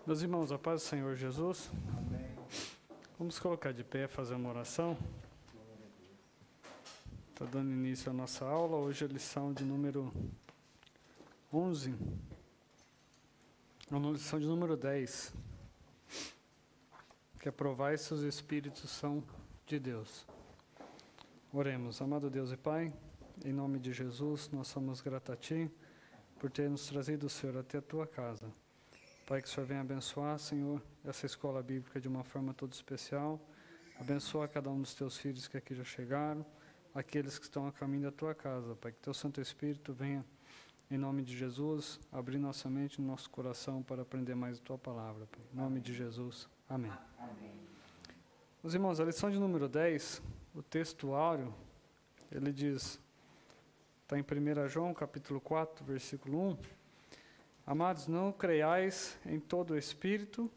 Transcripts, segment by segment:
Meus irmãos, a paz do Senhor Jesus. Amém. Vamos colocar de pé, fazer uma oração. Está dando início à nossa aula. Hoje é a lição de número 11. A lição de número 10. Que é provar se os Espíritos são de Deus. Oremos. Amado Deus e Pai, em nome de Jesus, nós somos gratos a Ti por ter nos trazido, Senhor, até a Tua casa. Pai, que o Senhor venha abençoar, Senhor, essa escola bíblica de uma forma toda especial. Abençoa cada um dos Teus filhos que aqui já chegaram, aqueles que estão a caminho da Tua casa. Pai, que Teu Santo Espírito venha, em nome de Jesus, abrir nossa mente e nosso coração para aprender mais a Tua palavra. Pai. Em nome de Jesus. Amém. Amém. Meus irmãos, a lição de número 10, o texto áureo, ele diz, está em 1 João, capítulo 4, versículo 1. Amados, não creiais em todo o Espírito,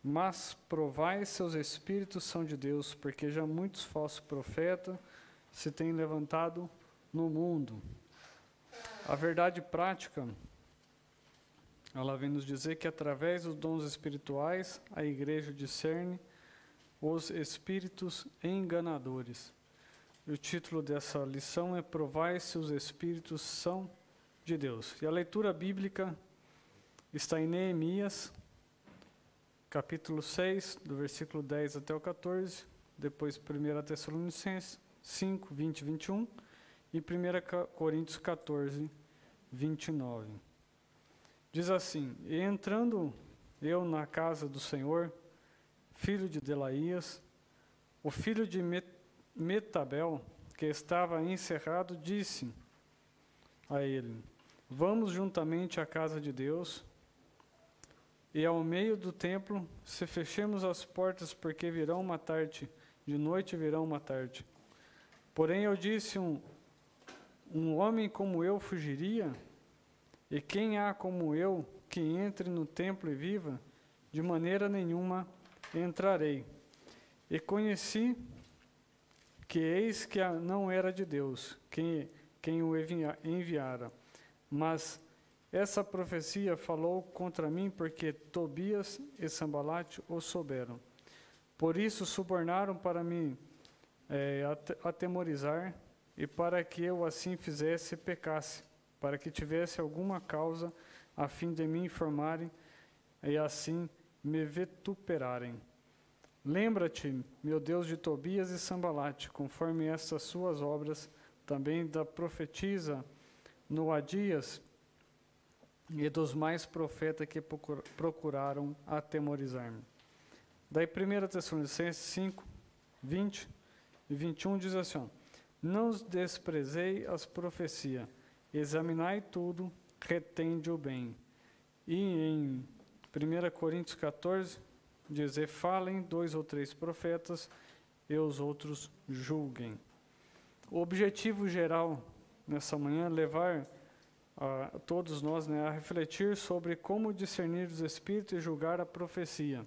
mas provai se os Espíritos são de Deus, porque já muitos falsos profetas se têm levantado no mundo. A verdade prática, ela vem nos dizer que através dos dons espirituais, a igreja discerne os espíritos enganadores. E o título dessa lição é Provai se os Espíritos são de Deus. E a leitura bíblica está em Neemias, capítulo 6, do versículo 10 até o 14, depois 1 Tessalonicenses 5, 20 e 21, e 1 Coríntios 14, 29. Diz assim: E entrando eu na casa do Senhor, filho de Delaías, o filho de Metabel, que estava encerrado, disse a ele: Vamos juntamente à casa de Deus, e ao meio do templo, se fechemos as portas, porque virão uma tarde, de noite virão uma tarde. Porém eu disse, um homem como eu fugiria? E quem há como eu que entre no templo e viva? De maneira nenhuma entrarei. E conheci que eis que não era de Deus, quem o enviara. Mas essa profecia falou contra mim, porque Tobias e Sambalate o souberam. Por isso subornaram para me atemorizar, e para que eu assim fizesse pecasse, para que tivesse alguma causa, a fim de me informarem, e assim me vituperarem. Lembra-te, meu Deus, de Tobias e Sambalate, conforme estas suas obras, também da profetisa Noadias e dos mais profetas que procuraram atemorizar-me. Daí 1 Tessalonicenses 5, 20 e 21 diz assim: Não desprezei as profecias, examinai tudo, retende o bem. E em 1 Coríntios 14, diz: E falem 2 ou 3 profetas, e os outros julguem. O objetivo geral nessa manhã é levar a todos nós, a refletir sobre como discernir os Espíritos e julgar a profecia.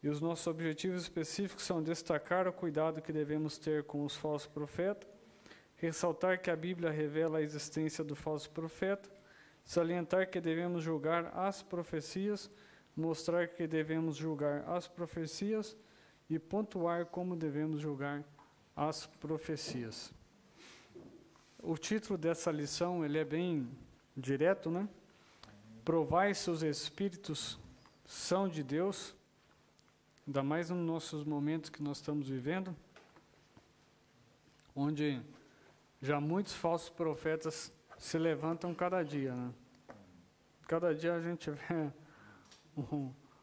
E os nossos objetivos específicos são destacar o cuidado que devemos ter com os falsos profetas, ressaltar que a Bíblia revela a existência do falso profeta, salientar que devemos julgar as profecias, mostrar que devemos julgar as profecias e pontuar como devemos julgar as profecias. O título dessa lição, ele é bem direto, né? Provai se os Espíritos são de Deus, ainda mais nos nossos momentos que nós estamos vivendo, onde já muitos falsos profetas se levantam cada dia, né? Cada dia a gente vê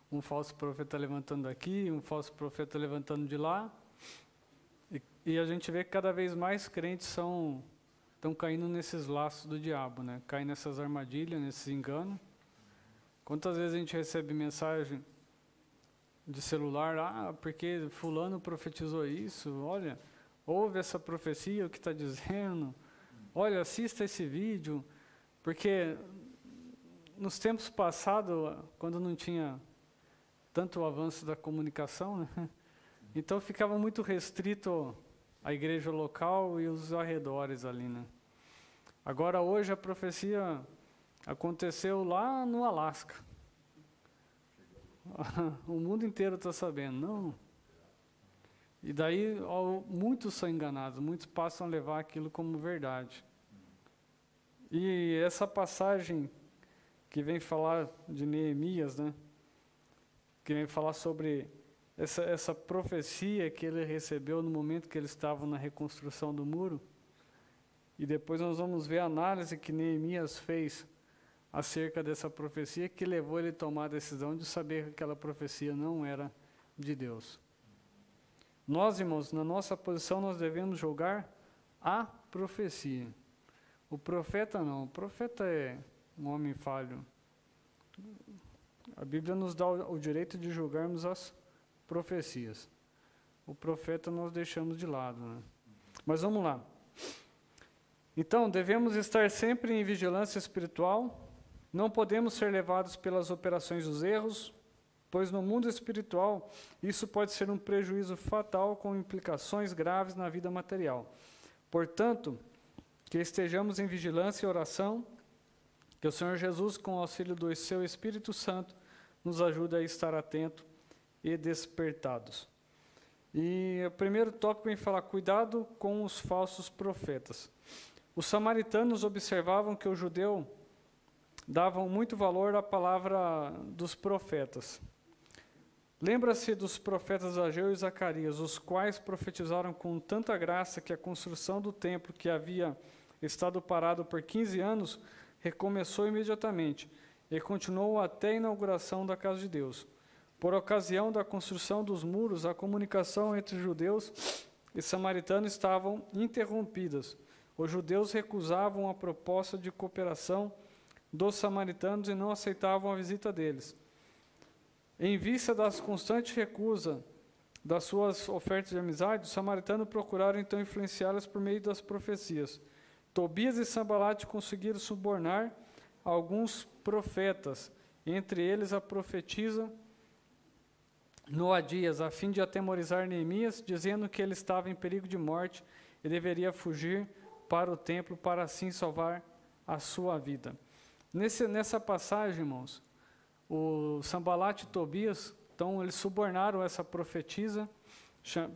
um falso profeta levantando aqui, um falso profeta levantando de lá, e a gente vê que cada vez mais crentes estão caindo nesses laços do diabo, né? Caem nessas armadilhas, nesses enganos. Quantas vezes a gente recebe mensagem de celular, porque fulano profetizou isso, olha, ouve essa profecia, o que está dizendo, olha, assista esse vídeo, porque nos tempos passados, quando não tinha tanto o avanço da comunicação, né? Então ficava muito restrito a igreja local e os arredores ali, né? Agora hoje a profecia aconteceu lá no Alasca. O mundo inteiro está sabendo. Não. E daí muitos são enganados, muitos passam a levar aquilo como verdade. E essa passagem que vem falar de Neemias, né? Que vem falar sobre essa profecia que ele recebeu no momento que eles estavam na reconstrução do muro. E depois nós vamos ver a análise que Neemias fez acerca dessa profecia que levou ele a tomar a decisão de saber que aquela profecia não era de Deus. Nós, irmãos, na nossa posição nós devemos julgar a profecia. O profeta não, o profeta é um homem falho. A Bíblia nos dá o direito de julgarmos as profecias. O profeta nós deixamos de lado, né? Mas vamos lá. Então, devemos estar sempre em vigilância espiritual. Não podemos ser levados pelas operações dos erros, pois no mundo espiritual isso pode ser um prejuízo fatal com implicações graves na vida material. Portanto, que estejamos em vigilância e oração, que o Senhor Jesus, com o auxílio do seu Espírito Santo, nos ajude a estar atentos e despertados. E o primeiro tópico vem falar, cuidado com os falsos profetas. Os samaritanos observavam que o judeu davam muito valor à palavra dos profetas. Lembra-se dos profetas Ageu e Zacarias, os quais profetizaram com tanta graça que a construção do templo, que havia estado parado por 15 anos, recomeçou imediatamente e continuou até a inauguração da casa de Deus. Por ocasião da construção dos muros, a comunicação entre judeus e samaritanos estavam interrompidas. Os judeus recusavam a proposta de cooperação dos samaritanos e não aceitavam a visita deles. Em vista das constantes recusas das suas ofertas de amizade, os samaritanos procuraram então influenciá-las por meio das profecias. Tobias e Sanbalate conseguiram subornar alguns profetas, entre eles a profetisa Noadias, a fim de atemorizar Neemias, dizendo que ele estava em perigo de morte e deveria fugir para o templo para assim salvar a sua vida. Nessa passagem, irmãos, o Sanbalate e Tobias, então eles subornaram essa profetisa,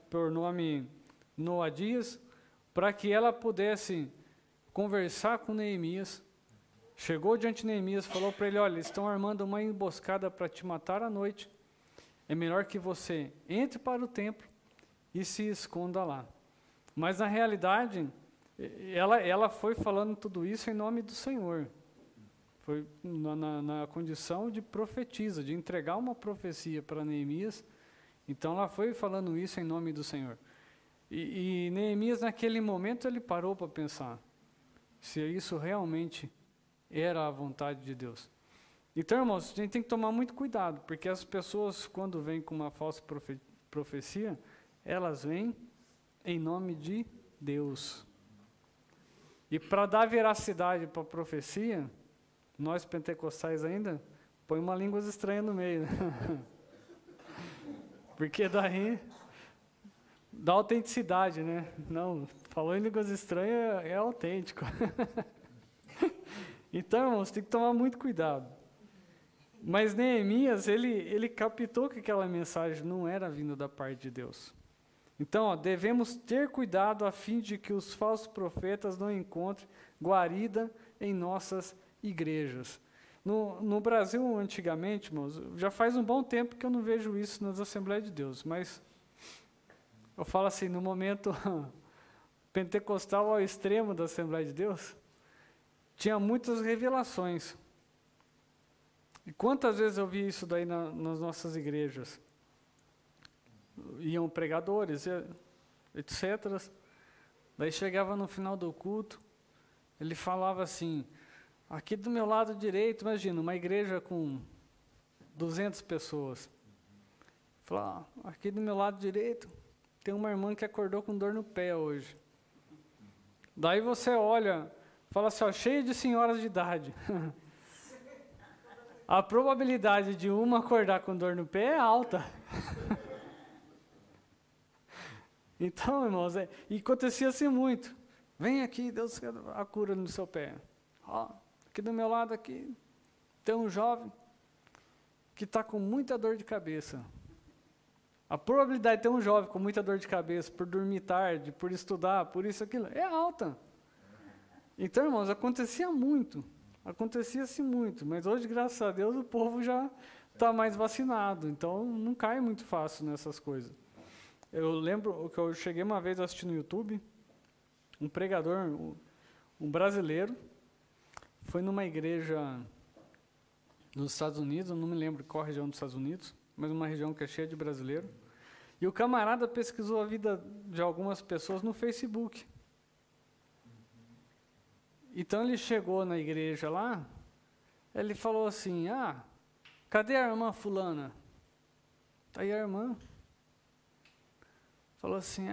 por nome Noadias, para que ela pudesse conversar com Neemias. Chegou diante de Neemias, falou para ele, olha, eles estão armando uma emboscada para te matar à noite, é melhor que você entre para o templo e se esconda lá. Mas, na realidade, ela foi falando tudo isso em nome do Senhor. Foi na condição de profetisa, de entregar uma profecia para Neemias. Então, ela foi falando isso em nome do Senhor. E Neemias, naquele momento, ele parou para pensar se isso realmente era a vontade de Deus. Então, irmãos, a gente tem que tomar muito cuidado, porque as pessoas, quando vêm com uma falsa profecia, elas vêm em nome de Deus. E para dar veracidade para a profecia, nós pentecostais ainda, põe uma língua estranha no meio. Né? Porque daí dá autenticidade, né? Não, falou em línguas estranhas é autêntico. Então, irmãos, tem que tomar muito cuidado. Mas Neemias, ele captou que aquela mensagem não era vinda da parte de Deus. Então, devemos ter cuidado a fim de que os falsos profetas não encontrem guarida em nossas igrejas. No Brasil, antigamente, irmãos, já faz um bom tempo que eu não vejo isso nas Assembleias de Deus, mas eu falo assim, no momento pentecostal ao extremo da Assembleia de Deus, tinha muitas revelações. E quantas vezes eu vi isso daí nas nossas igrejas? Iam pregadores, etc. Daí chegava no final do culto, ele falava assim, aqui do meu lado direito, imagina, uma igreja com 200 pessoas. Falava, aqui do meu lado direito, tem uma irmã que acordou com dor no pé hoje. Daí você olha, fala assim, ó, cheio de senhoras de idade. A probabilidade de uma acordar com dor no pé é alta. Então, irmãos, e acontecia assim muito. Vem aqui, Deus quer a cura no seu pé. Ó, aqui do meu lado aqui, tem um jovem. que está com muita dor de cabeça. A probabilidade de ter um jovem com muita dor de cabeça por dormir tarde, por estudar, por isso, aquilo, é alta. Então, irmãos, acontecia-se muito, mas hoje, graças a Deus, o povo já está mais vacinado, então não cai muito fácil nessas coisas. Eu lembro que eu cheguei uma vez a assistir no YouTube, um pregador, um brasileiro, foi numa igreja nos Estados Unidos, eu não me lembro qual região dos Estados Unidos, mas uma região que é cheia de brasileiro, e o camarada pesquisou a vida de algumas pessoas no Facebook. Então ele chegou na igreja lá, ele falou assim, cadê a irmã fulana? Está aí a irmã. Falou assim,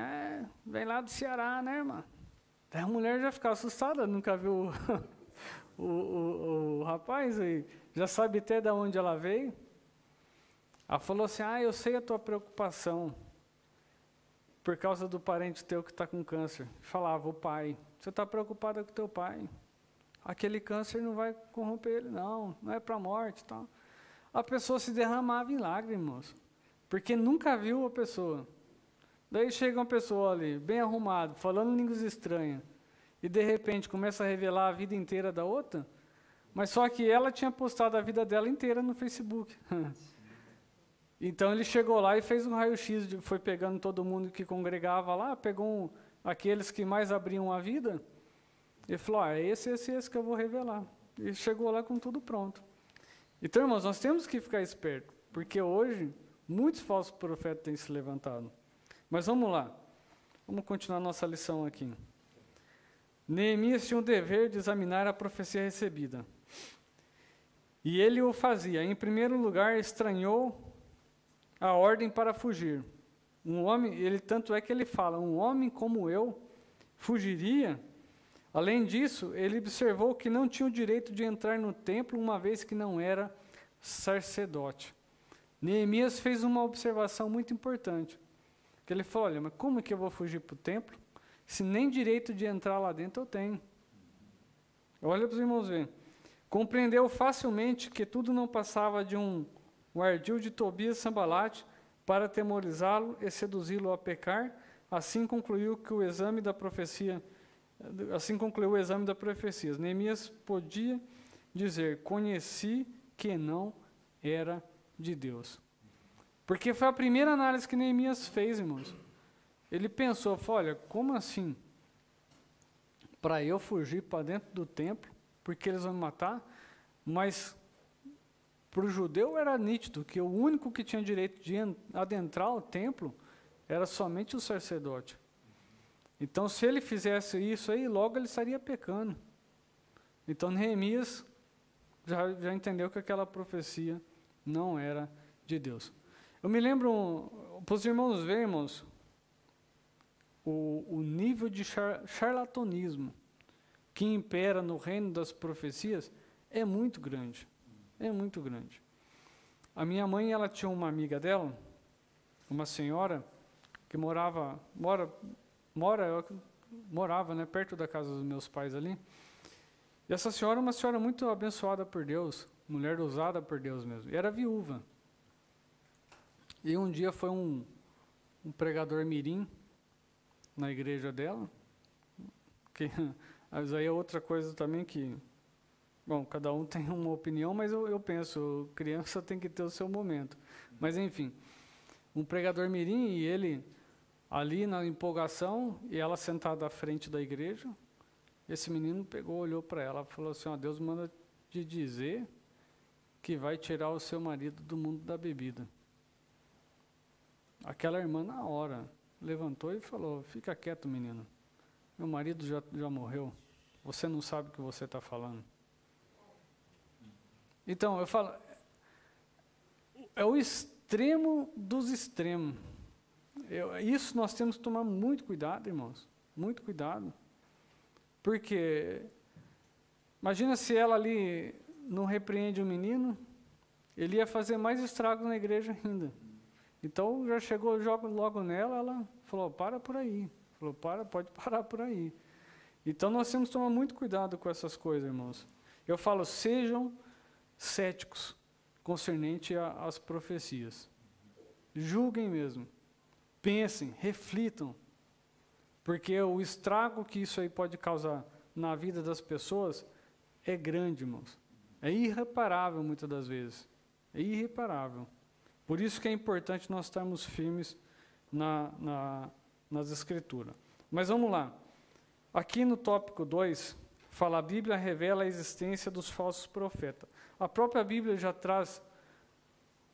vem lá do Ceará, né, irmã? Daí a mulher já ficou assustada, nunca viu o rapaz, e já sabe até de onde ela veio. Ela falou assim, eu sei a tua preocupação, por causa do parente teu que está com câncer. Falava, o pai, você está preocupada com o teu pai. Aquele câncer não vai corromper ele, não é para a morte. Tal. A pessoa se derramava em lágrimas, porque nunca viu a pessoa. Daí chega uma pessoa ali, bem arrumada, falando línguas estranhas, e de repente começa a revelar a vida inteira da outra, mas só que ela tinha postado a vida dela inteira no Facebook. Então ele chegou lá e fez um raio-x, foi pegando todo mundo que congregava lá, pegou aqueles que mais abriam a vida, e falou, é esse que eu vou revelar. E chegou lá com tudo pronto. Então, irmãos, nós temos que ficar espertos, porque hoje muitos falsos profetas têm se levantado. Mas vamos lá, vamos continuar nossa lição aqui. Neemias tinha o dever de examinar a profecia recebida. E ele o fazia. Em primeiro lugar, estranhou a ordem para fugir. Um homem, tanto é que ele fala, um homem como eu fugiria. Além disso, ele observou que não tinha o direito de entrar no templo, uma vez que não era sacerdote. Neemias fez uma observação muito importante. Que ele falou, olha, mas como é que eu vou fugir para o templo, se nem direito de entrar lá dentro eu tenho? Olha para os irmãos verem. Compreendeu facilmente que tudo não passava de um ardil de Tobias Sambalate para atemorizá-lo e seduzi-lo a pecar. Assim concluiu o exame da profecia. Neemias podia dizer, conheci que não era de Deus. Porque foi a primeira análise que Neemias fez, irmãos. Ele pensou, olha, como assim? Para eu fugir para dentro do templo, porque eles vão me matar? Mas para o judeu era nítido que o único que tinha direito de adentrar o templo era somente o sacerdote. Então, se ele fizesse isso aí, logo ele estaria pecando. Então, Neemias já entendeu que aquela profecia não era de Deus. Eu me lembro, para os irmãos verem, irmãos, o nível de charlatanismo que impera no reino das profecias é muito grande. É muito grande. A minha mãe, ela tinha uma amiga dela, uma senhora, que morava, né, perto da casa dos meus pais ali. E essa senhora é uma senhora muito abençoada por Deus, mulher usada por Deus mesmo. E era viúva. E um dia foi um pregador mirim na igreja dela, que mas aí é outra coisa também que, bom, cada um tem uma opinião, mas eu penso, criança tem que ter o seu momento. Mas enfim, um pregador mirim e ele ali na empolgação, e ela sentada à frente da igreja, esse menino pegou, olhou para ela e falou assim, Deus manda te dizer que vai tirar o seu marido do mundo da bebida. Aquela irmã, na hora, levantou e falou, fica quieto, menino. Meu marido já morreu. Você não sabe o que você está falando. Então, eu falo, é o extremo dos extremos. Isso nós temos que tomar muito cuidado, irmãos. Muito cuidado. Porque, imagina se ela ali não repreende o menino, ele ia fazer mais estragos na igreja ainda. Então, já chegou logo nela, ela falou, para por aí. Falou, pode parar por aí. Então, nós temos que tomar muito cuidado com essas coisas, irmãos. Eu falo, sejam céticos. concernente às profecias. Julguem mesmo. Pensem, reflitam. Porque o estrago que isso aí pode causar na vida das pessoas é grande, irmãos. É irreparável muitas das vezes. É irreparável. Por isso que é importante nós estarmos firmes nas Escrituras. Mas vamos lá. Aqui no tópico 2, fala: a Bíblia revela a existência dos falsos profetas. A própria Bíblia já traz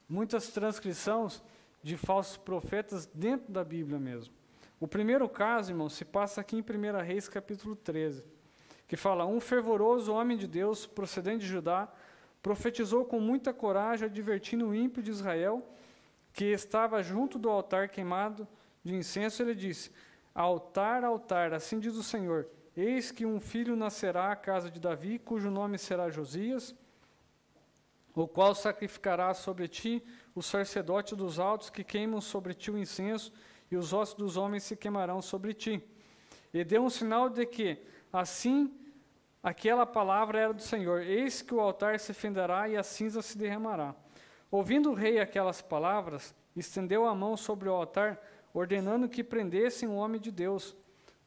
muitas transcrições de falsos profetas dentro da Bíblia mesmo. O primeiro caso, irmão, se passa aqui em 1 Reis, capítulo 13, que fala: um fervoroso homem de Deus, procedente de Judá, profetizou com muita coragem, advertindo o ímpio de Israel, que estava junto do altar queimado de incenso. Ele disse: altar, altar, assim diz o Senhor, eis que um filho nascerá à casa de Davi, cujo nome será Josias, o qual sacrificará sobre ti os sacerdotes dos altos, que queimam sobre ti o incenso, e os ossos dos homens se queimarão sobre ti. E deu um sinal de que, assim, aquela palavra era do Senhor: eis que o altar se fenderá e a cinza se derramará. Ouvindo o rei aquelas palavras, estendeu a mão sobre o altar, ordenando que prendessem o homem de Deus.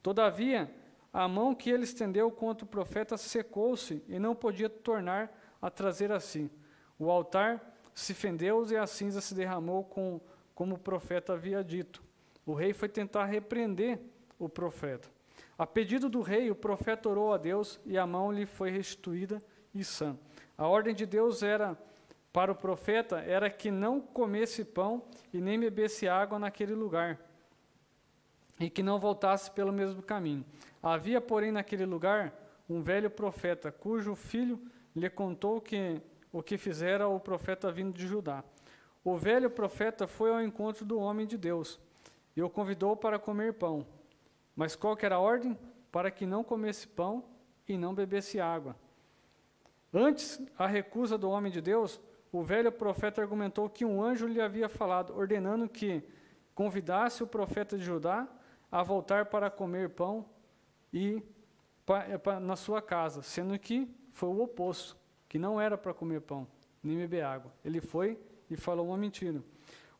Todavia, a mão que ele estendeu contra o profeta secou-se e não podia tornar a trazer assim. O altar se fendeu e a cinza se derramou, como o profeta havia dito. O rei foi tentar repreender o profeta. A pedido do rei, o profeta orou a Deus e a mão lhe foi restituída e sã. A ordem de Deus para o profeta era que não comesse pão e nem bebesse água naquele lugar, e que não voltasse pelo mesmo caminho. Havia, porém, naquele lugar um velho profeta, cujo filho lhe contou o que fizera o profeta vindo de Judá. O velho profeta foi ao encontro do homem de Deus e o convidou para comer pão. Mas qual que era a ordem? Para que não comesse pão e não bebesse água. Antes, a recusa do homem de Deus, o velho profeta argumentou que um anjo lhe havia falado, ordenando que convidasse o profeta de Judá a voltar para comer pão na sua casa, sendo que foi o oposto, que não era para comer pão, nem beber água. Ele foi e falou uma mentira.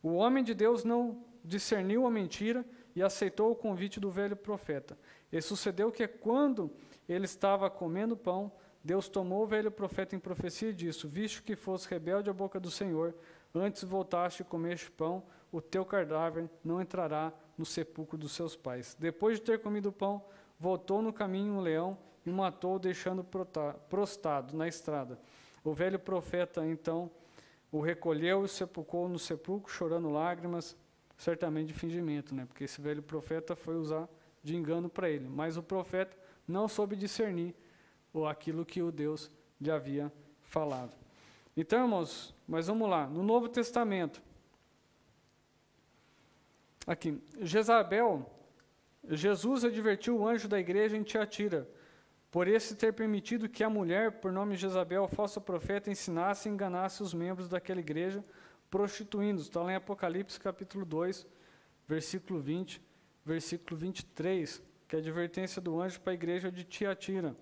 O homem de Deus não discerniu a mentira e aceitou o convite do velho profeta. E sucedeu que, quando ele estava comendo pão, Deus tomou o velho profeta em profecia e disse: visto que fosse rebelde à boca do Senhor, antes voltaste e comeste pão, o teu cadáver não entrará no sepulcro dos seus pais. Depois de ter comido o pão, voltou no caminho um leão e o matou, deixando prostrado na estrada. O velho profeta, então, o recolheu e sepulcou no sepulcro, chorando lágrimas, certamente de fingimento, né? Porque esse velho profeta foi usar de engano para ele. Mas o profeta não soube discernir aquilo que o Deus lhe havia falado. Então, irmãos, mas vamos lá. No Novo Testamento, aqui, Jesus advertiu o anjo da igreja em Tiatira, por esse ter permitido que a mulher, por nome Jezabel, falsa profeta, ensinasse e enganasse os membros daquela igreja, prostituindo-os. Está lá em Apocalipse, capítulo 2, versículo 20, versículo 23, que é a advertência do anjo para a igreja de Tiatira.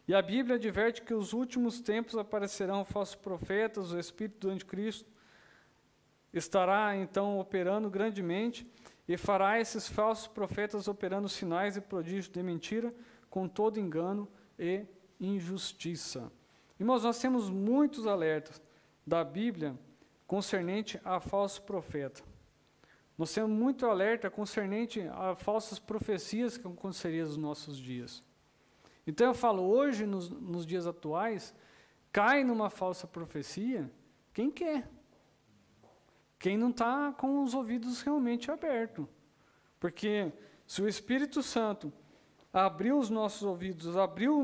E a Bíblia adverte que os últimos tempos aparecerão falsos profetas, o espírito do anticristo estará então operando grandemente e fará esses falsos profetas operando sinais e prodígios de mentira, com todo engano e injustiça. Irmãos, nós temos muitos alertas da Bíblia concernente a falsos profetas. Nós temos muito alerta concernente a falsas profecias que aconteceriam nos nossos dias. Então eu falo, hoje, nos dias atuais, cai numa falsa profecia quem quer. Quem não está com os ouvidos realmente abertos. Porque se o Espírito Santo abriu os nossos ouvidos, abriu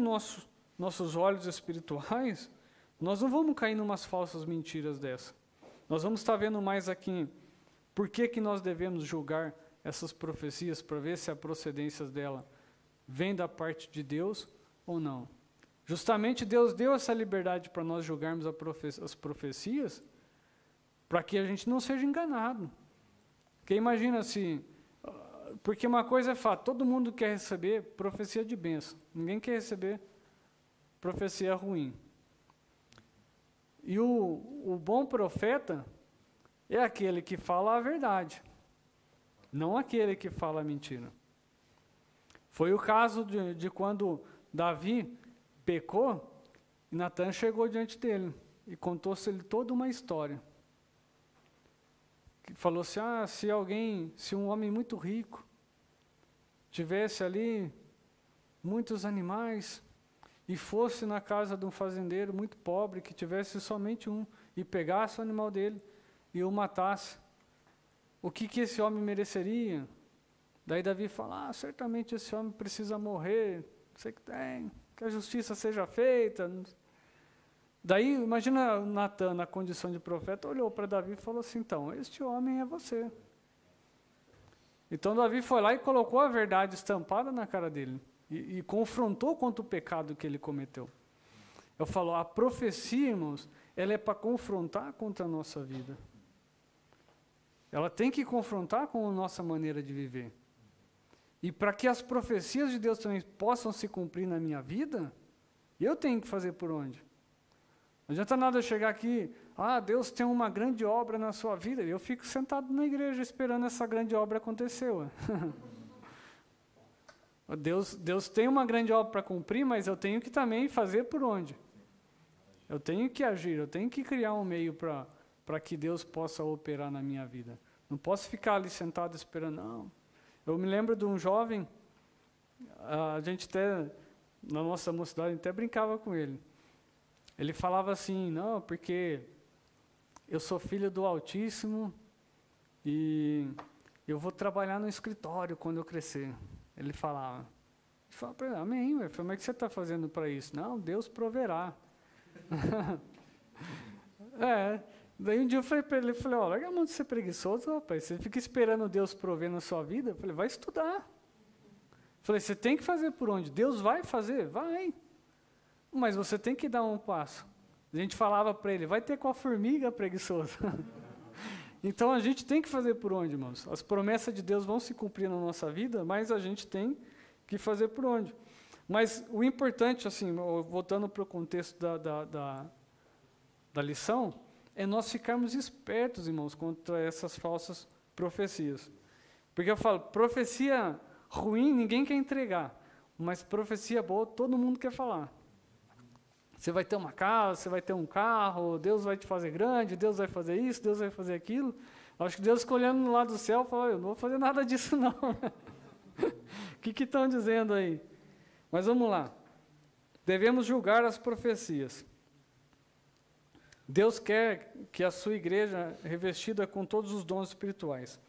nossos olhos espirituais, nós não vamos cair numas falsas mentiras dessa. Nós vamos estar vendo mais aqui por que nós devemos julgar essas profecias para ver se a procedência dela vem da parte de Deus ou não. Justamente Deus deu essa liberdade para nós julgarmos as profecias para que a gente não seja enganado. Porque imagina assim, porque uma coisa é fato, todo mundo quer receber profecia de bênção, ninguém quer receber profecia ruim. E o bom profeta é aquele que fala a verdade, não aquele que fala a mentira. Foi o caso de quando Davi pecou, e Natan chegou diante dele e contou-se-lhe toda uma história. Falou assim, se um homem muito rico tivesse ali muitos animais e fosse na casa de um fazendeiro muito pobre que tivesse somente um e pegasse o animal dele e o matasse, o que esse homem mereceria? Daí Davi fala, certamente esse homem precisa morrer, sei que tem, que a justiça seja feita. Daí, imagina Natan, na condição de profeta, olhou para Davi e falou assim, então, este homem é você. Então Davi foi lá e colocou a verdade estampada na cara dele e confrontou contra o pecado que ele cometeu. Eu falo, a profecia, irmãos, ela é para confrontar contra a nossa vida. Ela tem que confrontar com a nossa maneira de viver. E para que as profecias de Deus também possam se cumprir na minha vida, eu tenho que fazer por onde? Não adianta nada eu chegar aqui, Deus tem uma grande obra na sua vida, e eu fico sentado na igreja esperando essa grande obra acontecer. Deus tem uma grande obra para cumprir, mas eu tenho que também fazer por onde? Eu tenho que agir, eu tenho que criar um meio para que Deus possa operar na minha vida. Não posso ficar ali sentado esperando, não. Eu me lembro de um jovem, a gente até, na nossa mocidade, até brincava com ele. Ele falava assim, não, porque eu sou filho do Altíssimo e eu vou trabalhar no escritório quando eu crescer. Ele falava para ele, amém, ué, como é que você está fazendo para isso? Não, Deus proverá. Daí um dia eu falei para ele, larga a mão de ser preguiçoso, rapaz, você fica esperando Deus prover na sua vida? Eu falei, vai estudar. Falei, você tem que fazer por onde? Deus vai fazer? Vai. Mas você tem que dar um passo. A gente falava para ele, vai ter com a formiga, preguiçoso. Então a gente tem que fazer por onde, irmãos? As promessas de Deus vão se cumprir na nossa vida, mas a gente tem que fazer por onde. Mas o importante, assim, voltando para o contexto da lição, é nós ficarmos espertos, irmãos, contra essas falsas profecias. Porque eu falo, profecia ruim ninguém quer entregar, mas profecia boa todo mundo quer falar. Você vai ter uma casa, você vai ter um carro, Deus vai te fazer grande, Deus vai fazer isso, Deus vai fazer aquilo. Acho que Deus ficou olhando no lado do céu e falou, eu não vou fazer nada disso não. O que estão dizendo aí? Mas vamos lá. Devemos julgar as profecias. Deus quer que a sua igreja revestida com todos os dons espirituais.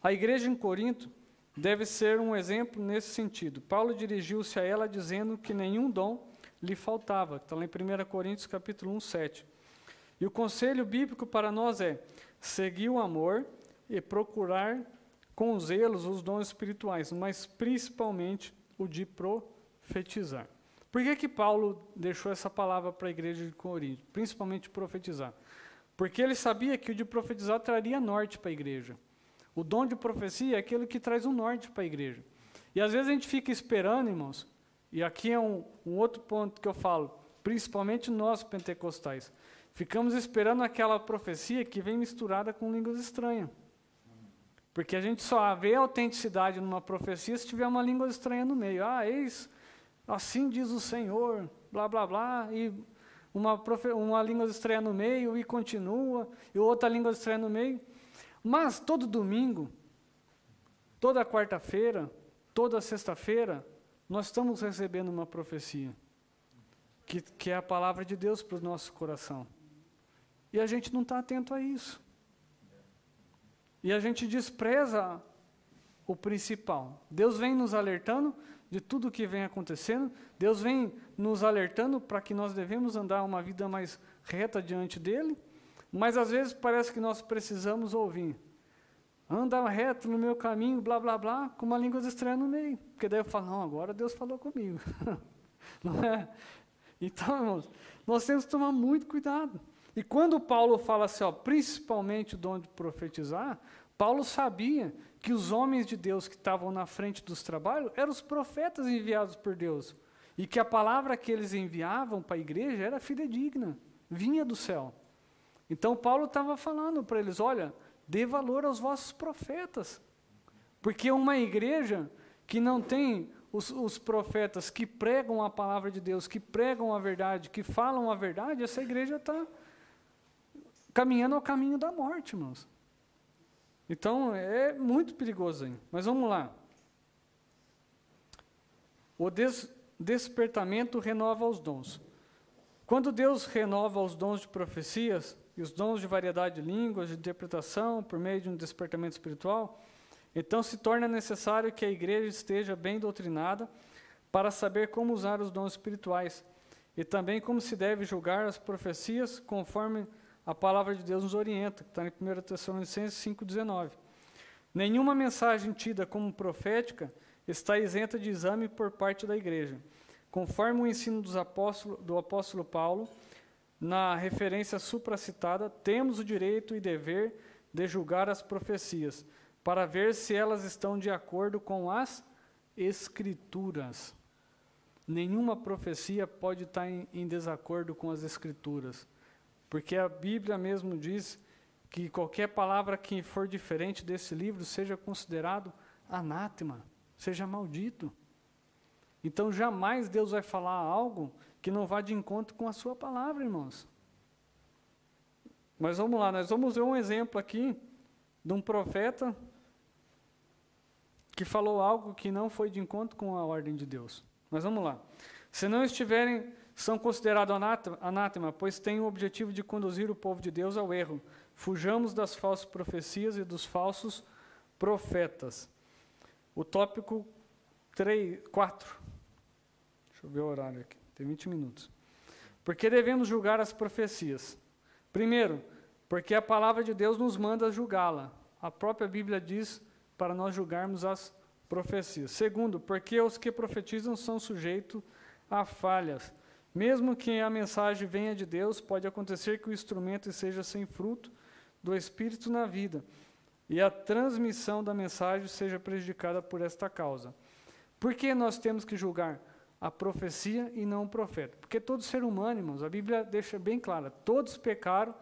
A igreja em Corinto deve ser um exemplo nesse sentido. Paulo dirigiu-se a ela dizendo que nenhum dom lhe faltava. Está lá em 1 Coríntios capítulo 1, 7. E o conselho bíblico para nós é seguir o amor e procurar com zelos os dons espirituais, mas principalmente o de profetizar. Por que Paulo deixou essa palavra para a igreja de Corinto? Principalmente profetizar. Porque ele sabia que o de profetizar traria norte para a igreja. O dom de profecia é aquele que traz um norte para a igreja. E às vezes a gente fica esperando, irmãos, e aqui é um outro ponto que eu falo, principalmente nós pentecostais, ficamos esperando aquela profecia que vem misturada com línguas estranhas. Porque a gente só vê autenticidade numa profecia se tiver uma língua estranha no meio. Eis, assim diz o Senhor, blá, blá, blá, e uma língua estranha no meio, e continua, e outra língua estranha no meio. Mas todo domingo, toda quarta-feira, toda sexta-feira, nós estamos recebendo uma profecia, que é a palavra de Deus para o nosso coração. E a gente não está atento a isso. E a gente despreza o principal. Deus vem nos alertando de tudo o que vem acontecendo, Deus vem nos alertando para que nós devemos andar uma vida mais reta diante dEle, mas às vezes parece que nós precisamos ouvir. Anda reto no meu caminho, blá, blá, blá, com uma língua estranha no meio. Porque daí eu falo, não, agora Deus falou comigo. Não é? Então, irmãos, nós temos que tomar muito cuidado. E quando Paulo fala assim, principalmente o dom de profetizar, Paulo sabia que os homens de Deus que estavam na frente dos trabalhos eram os profetas enviados por Deus. E que a palavra que eles enviavam para a igreja era fidedigna, vinha do céu. Então Paulo estava falando para eles, olha, dê valor aos vossos profetas. Porque uma igreja que não tem os profetas que pregam a palavra de Deus, que pregam a verdade, que falam a verdade, essa igreja está caminhando ao caminho da morte, irmãos. Então, é muito perigoso aí. Mas vamos lá. O despertamento renova os dons. Quando Deus renova os dons de profecias e os dons de variedade de línguas, de interpretação, por meio de um despertamento espiritual, então se torna necessário que a igreja esteja bem doutrinada para saber como usar os dons espirituais e também como se deve julgar as profecias conforme a palavra de Deus nos orienta, que está em 1 Tessalonicenses 5,19. Nenhuma mensagem tida como profética está isenta de exame por parte da igreja. Conforme o ensino do apóstolo Paulo, na referência supracitada, temos o direito e dever de julgar as profecias, para ver se elas estão de acordo com as Escrituras. Nenhuma profecia pode estar em desacordo com as Escrituras, porque a Bíblia mesmo diz que qualquer palavra que for diferente desse livro seja considerado anátema, seja maldito. Então jamais Deus vai falar algo que não vá de encontro com a sua palavra, irmãos. Mas vamos lá, nós vamos ver um exemplo aqui de um profeta que falou algo que não foi de encontro com a ordem de Deus. Mas vamos lá. Se não estiverem, são considerados anátema, pois têm o objetivo de conduzir o povo de Deus ao erro. Fujamos das falsas profecias e dos falsos profetas. O tópico 4. Deixa eu ver o horário aqui. Tem 20 minutos. Por que devemos julgar as profecias? Primeiro, porque a palavra de Deus nos manda julgá-la. A própria Bíblia diz para nós julgarmos as profecias. Segundo, porque os que profetizam são sujeitos a falhas. Mesmo que a mensagem venha de Deus, pode acontecer que o instrumento seja sem fruto do Espírito na vida, e a transmissão da mensagem seja prejudicada por esta causa. Por que nós temos que julgar a profecia e não o profeta? Porque todo ser humano, irmãos, a Bíblia deixa bem clara, todos pecaram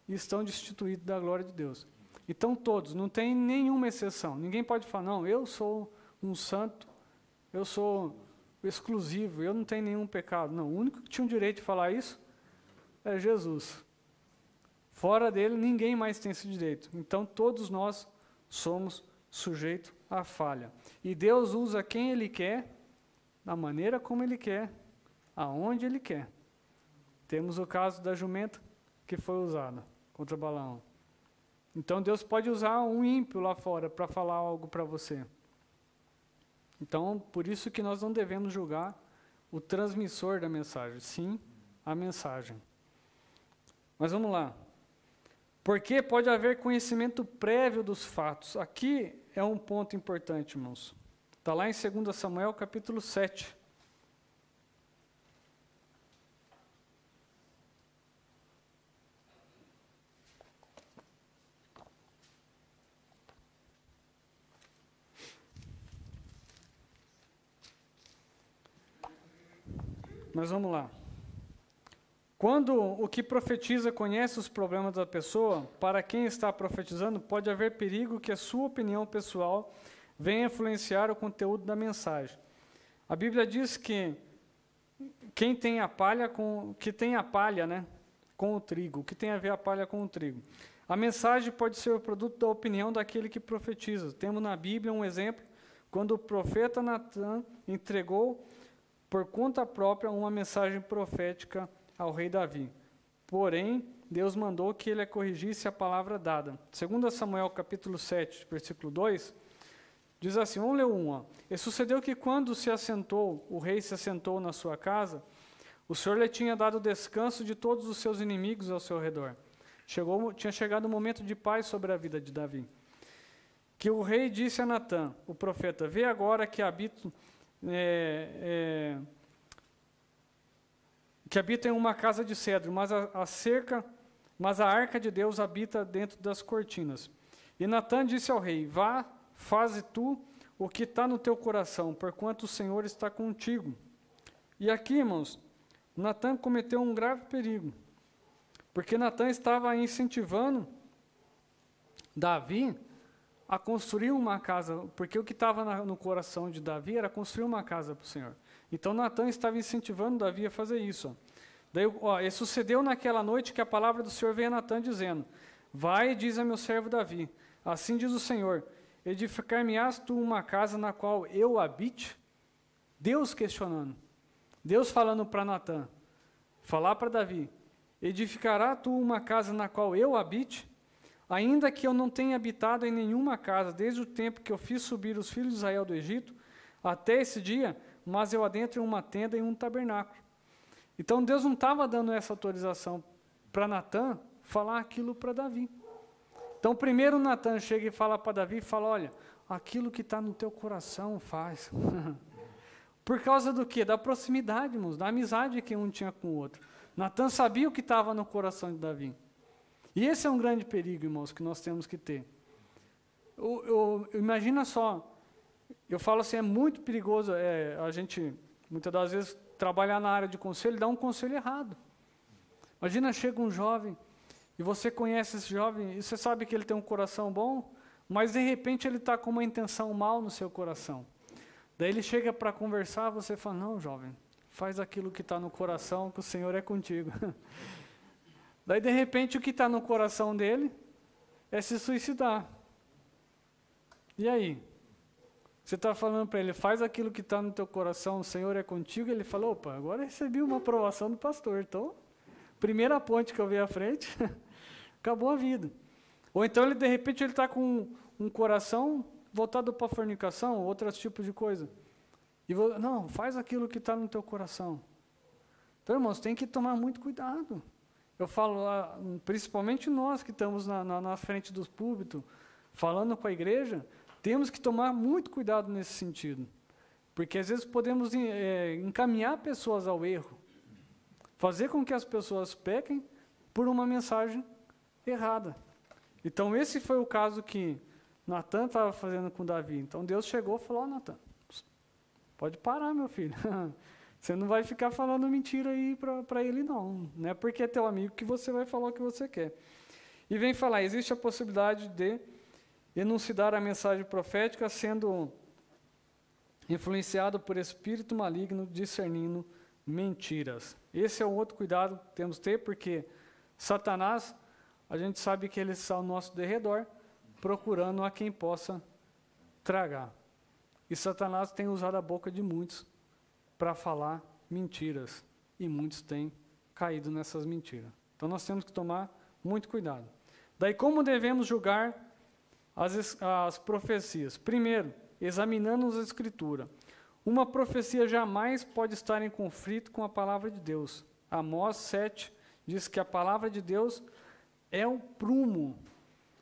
e estão destituídos da glória de Deus. Então todos, não tem nenhuma exceção. Ninguém pode falar, não, eu sou um santo, eu sou exclusivo, eu não tenho nenhum pecado. Não, o único que tinha o direito de falar isso é Jesus. Fora dele, ninguém mais tem esse direito. Então todos nós somos sujeitos à falha. E Deus usa quem Ele quer, da maneira como Ele quer, aonde Ele quer. Temos o caso da jumenta que foi usada contra Balaão. Então Deus pode usar um ímpio lá fora para falar algo para você. Então, por isso que nós não devemos julgar o transmissor da mensagem, sim a mensagem. Mas vamos lá. Porque pode haver conhecimento prévio dos fatos. Aqui é um ponto importante, irmãos. Está lá em 2 Samuel, capítulo 7. Mas vamos lá. Quando o que profetiza conhece os problemas da pessoa, para quem está profetizando, pode haver perigo que a sua opinião pessoal venha influenciar o conteúdo da mensagem. A Bíblia diz que quem tem a palha com o trigo. O que tem a ver a palha com o trigo? A mensagem pode ser o produto da opinião daquele que profetiza. Temos na Bíblia um exemplo, quando o profeta Natan entregou por conta própria uma mensagem profética ao rei Davi. Porém, Deus mandou que ele corrigisse a palavra dada. 2 Samuel capítulo 7, versículo 2, diz assim, vamos ler um. E sucedeu que quando o rei se assentou na sua casa, o Senhor lhe tinha dado descanso de todos os seus inimigos ao seu redor. Tinha chegado o momento de paz sobre a vida de Davi. Que o rei disse a Natã, o profeta, vê agora que habita em uma casa de cedro, mas a arca de Deus habita dentro das cortinas. E Natã disse ao rei, vá, faze tu o que está no teu coração, porquanto o Senhor está contigo. E aqui, irmãos, Natã cometeu um grave perigo. Porque Natã estava incentivando Davi a construir uma casa, porque o que estava no coração de Davi era construir uma casa para o Senhor. Então Natã estava incentivando Davi a fazer isso. Daí, e sucedeu naquela noite que a palavra do Senhor veio a Natã dizendo: vai e diz a meu servo Davi, assim diz o Senhor, edificar-me-ás tu uma casa na qual eu habite? Deus questionando, Deus falando para Natã, falar para Davi, edificará tu uma casa na qual eu habite? Ainda que eu não tenha habitado em nenhuma casa, desde o tempo que eu fiz subir os filhos de Israel do Egito, até esse dia, mas eu adentro em uma tenda e um tabernáculo. Então Deus não estava dando essa autorização para Natã falar aquilo para Davi. Então primeiro Natã chega e fala para Davi, fala, olha, aquilo que está no teu coração faz. Por causa do quê? Da proximidade, irmãos, da amizade que um tinha com o outro. Natã sabia o que estava no coração de Davi. E esse é um grande perigo, irmãos, que nós temos que ter. Imagina só, eu falo assim, é muito perigoso a gente, muitas das vezes, trabalhar na área de conselho e dar um conselho errado. Imagina, chega um jovem, e você conhece esse jovem, e você sabe que ele tem um coração bom, mas de repente ele está com uma intenção mal no seu coração. Daí ele chega para conversar, você fala, não, jovem, faz aquilo que está no coração, que o Senhor é contigo. Daí, de repente, o que está no coração dele é se suicidar. E aí? Você está falando para ele, faz aquilo que está no teu coração, o Senhor é contigo. Ele falou, opa, agora recebi uma aprovação do pastor. Então, primeira ponte que eu vi à frente, acabou a vida. Ou então, ele de repente, ele está com um coração voltado para a fornicação, outros tipos de coisa. E não, faz aquilo que está no teu coração. Então, irmãos, tem que tomar muito cuidado. Eu falo, principalmente nós que estamos na frente dos púlpitos, falando com a igreja, temos que tomar muito cuidado nesse sentido. Porque às vezes podemos encaminhar pessoas ao erro, fazer com que as pessoas pequem por uma mensagem errada. Então esse foi o caso que Natã estava fazendo com Davi. Então Deus chegou e falou, Natã, pode parar, meu filho. Você não vai ficar falando mentira aí para ele, não. Não é porque é teu amigo que você vai falar o que você quer. E vem falar, existe a possibilidade de enunciar a mensagem profética sendo influenciado por espírito maligno, discernindo mentiras. Esse é um outro cuidado que temos que ter, porque Satanás, a gente sabe que ele está ao nosso derredor, procurando a quem possa tragar. E Satanás tem usado a boca de muitos para falar mentiras, e muitos têm caído nessas mentiras. Então nós temos que tomar muito cuidado. Daí como devemos julgar as profecias? Primeiro, examinando as Escrituras. Uma profecia jamais pode estar em conflito com a palavra de Deus. Amós 7 diz que a palavra de Deus é um prumo.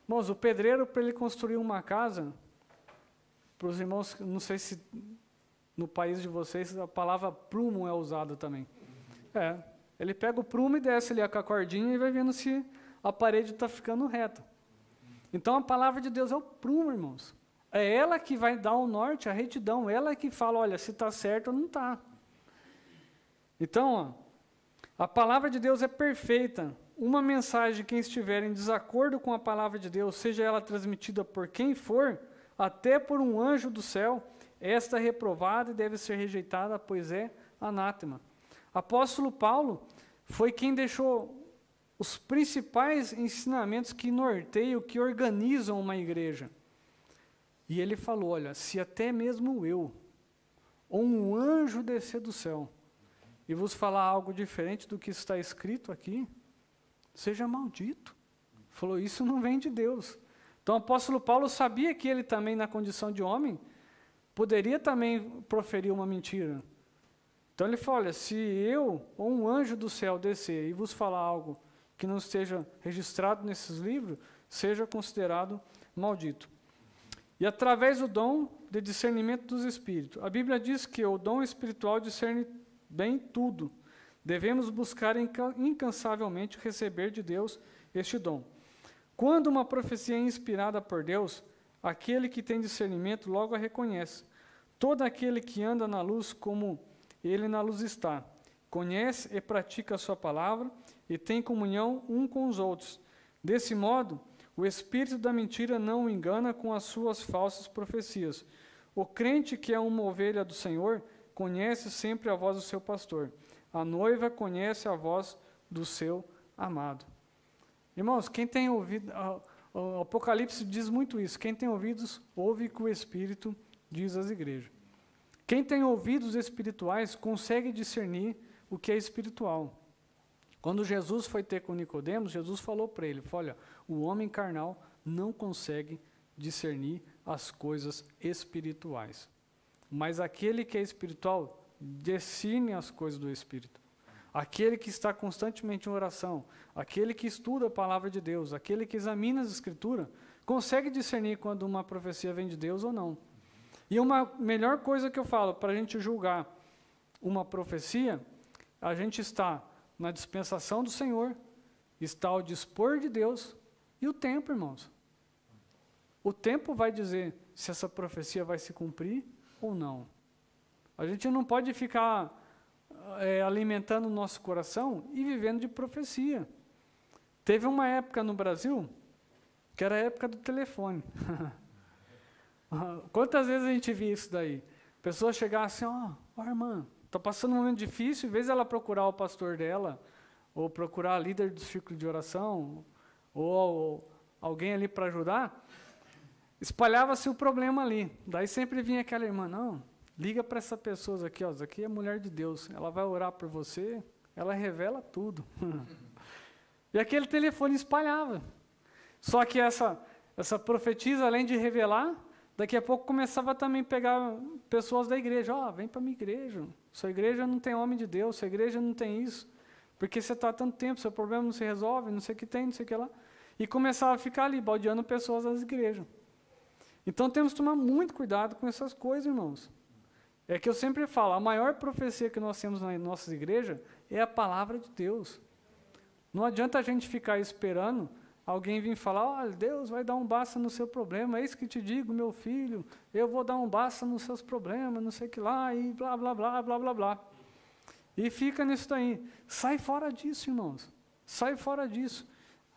Irmãos, o pedreiro, para ele construir uma casa, para os irmãos, não sei se no país de vocês a palavra prumo é usada também. Ele pega o prumo e desce ali com a cordinha e vai vendo se a parede está ficando reta. Então a palavra de Deus é o prumo, irmãos. É ela que vai dar o norte, a retidão, ela que fala, olha, se está certo ou não está. Então, a palavra de Deus é perfeita. Uma mensagem que estiver em desacordo com a palavra de Deus, seja ela transmitida por quem for, até por um anjo do céu, esta é reprovada e deve ser rejeitada, pois é anátema. Apóstolo Paulo foi quem deixou os principais ensinamentos que norteiam, que organizam uma igreja. E ele falou, olha, se até mesmo eu, ou um anjo descer do céu, e vos falar algo diferente do que está escrito aqui, seja maldito. Falou, isso não vem de Deus. Então o apóstolo Paulo sabia que ele também, na condição de homem, poderia também proferir uma mentira. Então ele fala, olha, se eu ou um anjo do céu descer e vos falar algo que não esteja registrado nesses livros, seja considerado maldito. E através do dom de discernimento dos espíritos. A Bíblia diz que o dom espiritual discerne bem tudo. Devemos buscar incansavelmente receber de Deus este dom. Quando uma profecia é inspirada por Deus, aquele que tem discernimento logo a reconhece. Todo aquele que anda na luz como ele na luz está. conhece e pratica a sua palavra e tem comunhão um com os outros. Desse modo, o espírito da mentira não o engana com as suas falsas profecias. O crente que é uma ovelha do Senhor conhece sempre a voz do seu pastor. A noiva conhece a voz do seu amado. Irmãos, quem tem ouvido, o Apocalipse diz muito isso, quem tem ouvidos, ouve o que o Espírito diz às igrejas. Quem tem ouvidos espirituais consegue discernir o que é espiritual. Quando Jesus foi ter com Nicodemos, Jesus falou para ele, olha, o homem carnal não consegue discernir as coisas espirituais. Mas aquele que é espiritual, discerne as coisas do Espírito. Aquele que está constantemente em oração, aquele que estuda a palavra de Deus, aquele que examina as Escrituras, consegue discernir quando uma profecia vem de Deus ou não. E uma melhor coisa que eu falo, para a gente julgar uma profecia, a gente está na dispensação do Senhor, está ao dispor de Deus, e o tempo, irmãos. O tempo vai dizer se essa profecia vai se cumprir ou não. A gente não pode ficar alimentando o nosso coração e vivendo de profecia. Teve uma época no Brasil, que era a época do telefone. Quantas vezes a gente via isso daí? Pessoas chegavam assim, ó irmã, está passando um momento difícil, em vez dela procurar o pastor dela, ou procurar a líder do círculo de oração, ou alguém ali para ajudar, espalhava-se o problema ali. Daí sempre vinha aquela irmã, não, liga para essa pessoa aqui, ó, essa aqui é mulher de Deus, ela vai orar por você, ela revela tudo. E aquele telefone espalhava. Só que essa profetisa, além de revelar, daqui a pouco começava também a pegar pessoas da igreja. Vem para a minha igreja. Sua igreja não tem homem de Deus, sua igreja não tem isso. Porque você está há tanto tempo, seu problema não se resolve, não sei o que tem, não sei o que lá. E começava a ficar ali, baldeando pessoas das igrejas. Então temos que tomar muito cuidado com essas coisas, irmãos. É que eu sempre falo, a maior profecia que nós temos nas nossas igrejas é a palavra de Deus. Não adianta a gente ficar esperando alguém vir falar, olha, Deus vai dar um basta no seu problema, é isso que te digo, meu filho, eu vou dar um basta nos seus problemas, não sei o que lá, e blá, blá, blá, blá, blá, blá. E fica nisso daí. Sai fora disso, irmãos. Sai fora disso.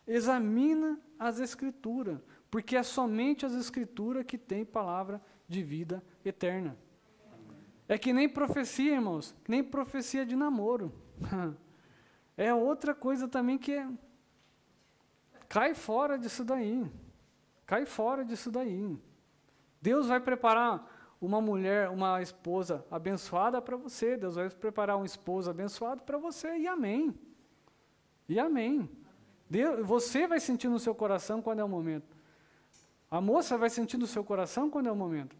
Examina as Escrituras, porque é somente as Escrituras que têm palavra de vida eterna. É que nem profecia, irmãos, nem profecia de namoro. É outra coisa também que cai fora disso daí. Cai fora disso daí. Deus vai preparar uma mulher, uma esposa abençoada para você. Deus vai preparar um esposo abençoado para você. E amém. E amém. Você vai sentir no seu coração quando é o momento. A moça vai sentir no seu coração quando é o momento.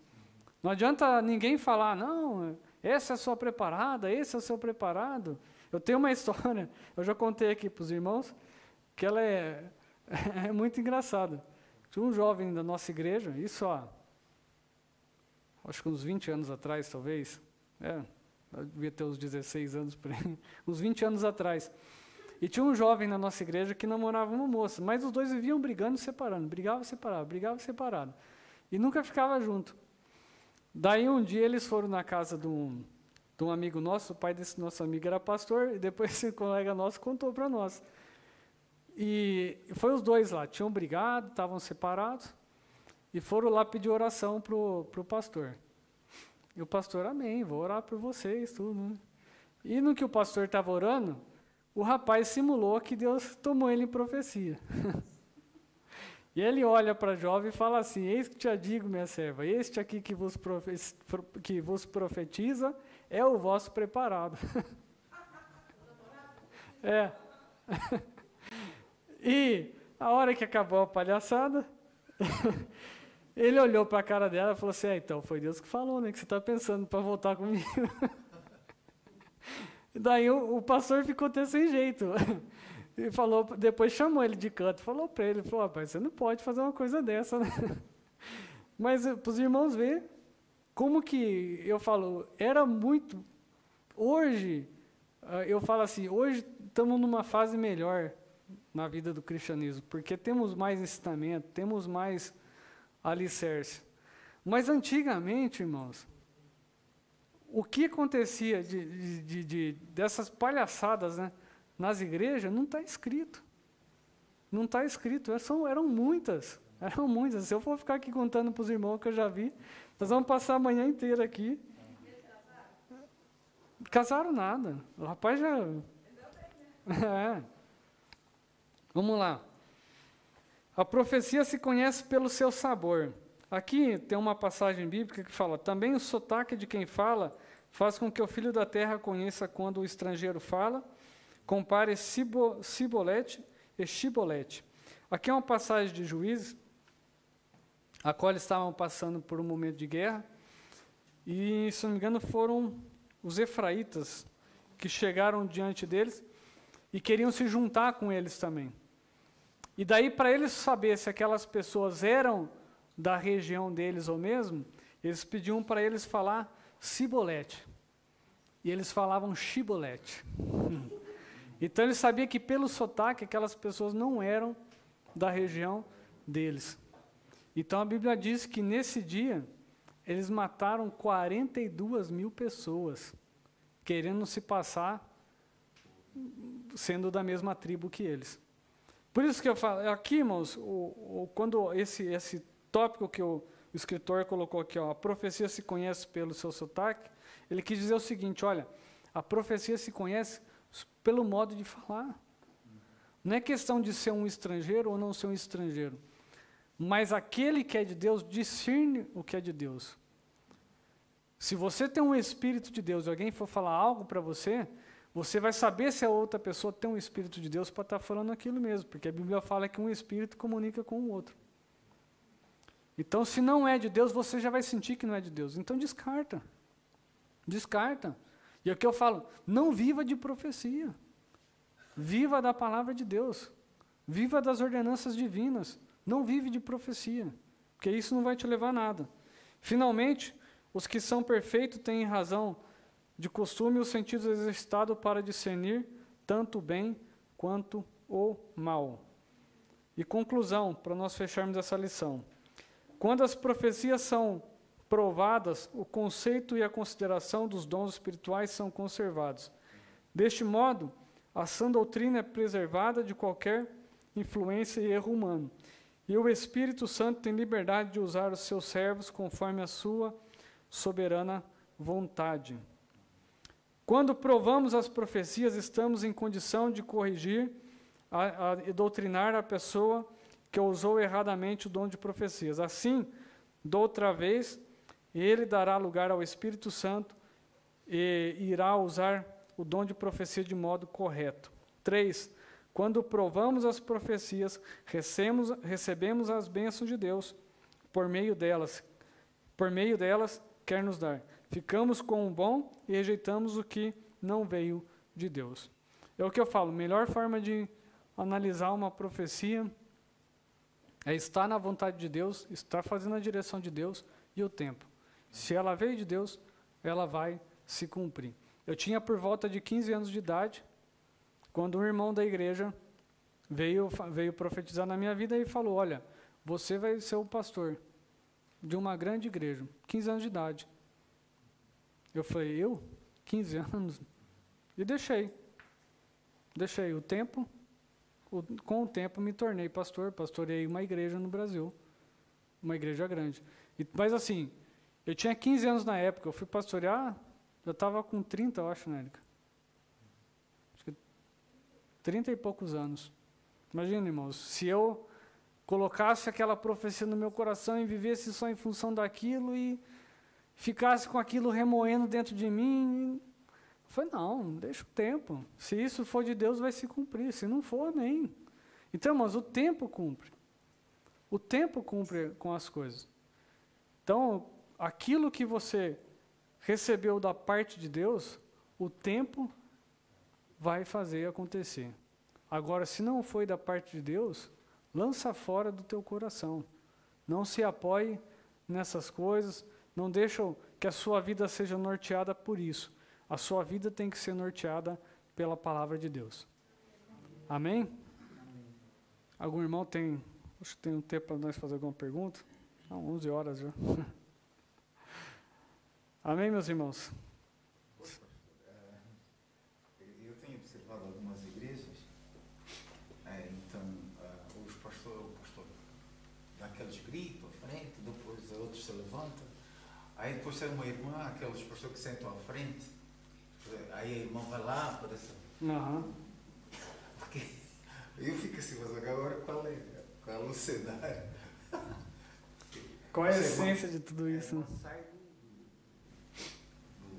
Não adianta ninguém falar, não, essa é a sua preparada, esse é o seu preparado. Eu tenho uma história, eu já contei aqui para os irmãos, que ela é muito engraçada. Tinha um jovem da nossa igreja, isso acho que uns 20 anos atrás, talvez. Eu devia ter uns 16 anos, por aí, uns 20 anos atrás. E tinha um jovem na nossa igreja que namorava uma moça, mas os dois viviam brigando e separando, brigava e separado. E nunca ficava junto. Daí um dia eles foram na casa de um amigo nosso, o pai desse nosso amigo era pastor, e depois esse colega nosso contou para nós. E foi os dois lá, tinham brigado, estavam separados, e foram lá pedir oração para o pastor. E o pastor, amém, vou orar por vocês, tudo. Né? E no que o pastor estava orando, o rapaz simulou que Deus tomou ele em profecia. E ele olha para a jovem e fala assim, eis que te digo, minha serva, este aqui que vos profetiza é o vosso preparado. E a hora que acabou a palhaçada, ele olhou para a cara dela e falou assim, então foi Deus que falou, né, que você está pensando para voltar comigo. E daí o pastor ficou até sem jeito. E falou, depois chamou ele de canto, falou para ele, rapaz, você não pode fazer uma coisa dessa, né? Mas para os irmãos verem como que eu falo, era muito. Hoje, eu falo assim, hoje estamos numa fase melhor na vida do cristianismo, porque temos mais ensinamento, temos mais alicerce. Mas antigamente, irmãos, o que acontecia dessas palhaçadas, né, nas igrejas não está escrito. Não está escrito. Eram muitas. Eram muitas. Se eu for ficar aqui contando para os irmãos que eu já vi, nós vamos passar a manhã inteira aqui. Casaram nada. O rapaz já... É. Vamos lá. A profecia se conhece pelo seu sabor. Aqui tem uma passagem bíblica que fala: também o sotaque de quem fala faz com que o filho da terra conheça quando o estrangeiro fala. Compare Sibolete e Shibolete. Aqui é uma passagem de Juízes, a qual eles estavam passando por um momento de guerra, e, se não me engano, foram os efraitas que chegaram diante deles e queriam se juntar com eles também. E daí, para eles saber se aquelas pessoas eram da região deles ou mesmo, eles pediam para eles falar Sibolete. E eles falavam Shibolete. Então, ele sabia que pelo sotaque aquelas pessoas não eram da região deles. Então, a Bíblia diz que nesse dia eles mataram 42 mil pessoas, querendo se passar sendo da mesma tribo que eles. Por isso que eu falo, aqui, irmãos, quando esse tópico que o escritor colocou aqui, a profecia se conhece pelo seu sotaque, ele quis dizer o seguinte: olha, a profecia se conhece pelo modo de falar. Não é questão de ser um estrangeiro ou não ser um estrangeiro, mas aquele que é de Deus discerne o que é de Deus. Se você tem um Espírito de Deus e alguém for falar algo para você, você vai saber se a outra pessoa tem um Espírito de Deus para estar falando aquilo mesmo, porque a Bíblia fala que um Espírito comunica com o outro. Então, se não é de Deus, você já vai sentir que não é de Deus. Então, descarta. Descarta. E é o que eu falo, não viva de profecia. Viva da palavra de Deus. Viva das ordenanças divinas. Não vive de profecia, porque isso não vai te levar a nada. Finalmente, os que são perfeitos têm razão de costume os sentidos exercitados para discernir tanto o bem quanto o mal. E conclusão, para nós fecharmos essa lição. Quando as profecias são provadas, o conceito e a consideração dos dons espirituais são conservados. Deste modo, a sã doutrina é preservada de qualquer influência e erro humano. E o Espírito Santo tem liberdade de usar os seus servos conforme a sua soberana vontade. Quando provamos as profecias, estamos em condição de corrigir e doutrinar a pessoa que usou erradamente o dom de profecias. Assim, doutra vez, ele dará lugar ao Espírito Santo e irá usar o dom de profecia de modo correto. 3. Quando provamos as profecias, recebemos as bênçãos de Deus por meio delas quer nos dar. Ficamos com o bom e rejeitamos o que não veio de Deus. É o que eu falo, melhor forma de analisar uma profecia é estar na vontade de Deus, estar fazendo a direção de Deus e o tempo. Se ela veio de Deus, ela vai se cumprir. Eu tinha por volta de 15 anos de idade, quando um irmão da igreja veio profetizar na minha vida e falou: olha, você vai ser o pastor de uma grande igreja, 15 anos de idade. Eu falei: eu? 15 anos? E deixei o tempo, com o tempo me tornei pastor, pastoreei uma igreja no Brasil, uma igreja grande. Mas assim, eu tinha 15 anos na época, eu fui pastorear, eu estava com 30, eu acho, né, Érica? Acho que 30 e poucos anos. Imagina, irmãos, se eu colocasse aquela profecia no meu coração e vivesse só em função daquilo e ficasse com aquilo remoendo dentro de mim, eu falei: não, deixa o tempo. Se isso for de Deus, vai se cumprir. Se não for, nem. Então, irmãos, o tempo cumpre. O tempo cumpre com as coisas. Então, aquilo que você recebeu da parte de Deus, o tempo vai fazer acontecer. Agora, se não foi da parte de Deus, lança fora do teu coração. Não se apoie nessas coisas, não deixe que a sua vida seja norteada por isso. A sua vida tem que ser norteada pela palavra de Deus. Amém? Algum irmão tem... Acho que tem um tempo para nós fazer alguma pergunta. 11 horas já. Amém, meus irmãos? eles gritam à frente, depois outros se levantam. Aí depois tem uma irmã, aquelas pessoas que sentam à frente. Aí a irmã vai lá, parece. Porque eu fico assim, mas agora qual é o cenário? Qual é a essência de tudo isso? Sai do